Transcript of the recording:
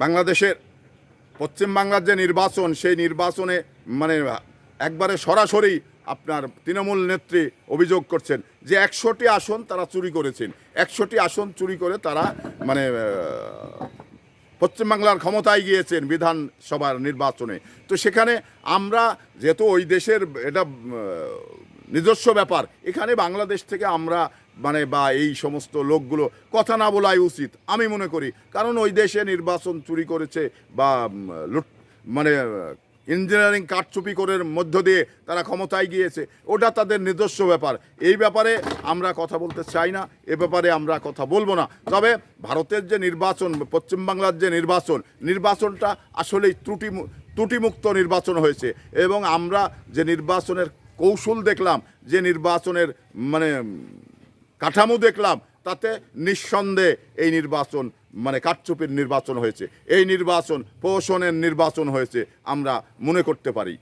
বাংলাদেশের পশ্চিমবাংলার যে নির্বাচন, সেই নির্বাচনে মানে একবারে সরাসরি আপনার তৃণমূল নেত্রী অভিযোগ করছেন যে 100টি আসন তারা চুরি করেছেন। 100টি আসন চুরি করে তারা মানে পশ্চিমবাংলার ক্ষমতায় গিয়েছেন বিধানসভার নির্বাচনে। তো সেখানে আমরা যেহেতু ওই দেশের এটা নিজস্ব ব্যাপার, এখানে বাংলাদেশ থেকে আমরা মানে বা এই সমস্ত লোকগুলো কথা না বলাই উচিত আমি মনে করি। কারণ ওই দেশে নির্বাচন চুরি করেছে বা লুট মানে ইঞ্জিনিয়ারিং কারচুপি করার মধ্য দিয়ে তারা ক্ষমতায় গিয়েছে, ওটা তাদের নিজস্ব ব্যাপার। এই ব্যাপারে আমরা কথা বলতে চাই না, এ ব্যাপারে আমরা কথা বলবো না। তবে ভারতের যে নির্বাচন, পশ্চিমবাংলার যে নির্বাচনটা আসলেই ত্রুটিমুক্ত নির্বাচন হয়েছে। এবং আমরা যে নির্বাচনের কৌশল দেখলাম, যে নির্বাচনের মানে কাঠামো দেখলাম, তাতে নিঃসন্দেহে এই নির্বাচন মানে কারচুপির নির্বাচন হয়েছে, এই নির্বাচন প্রহসনের নির্বাচন হয়েছে আমরা মনে করতে পারি।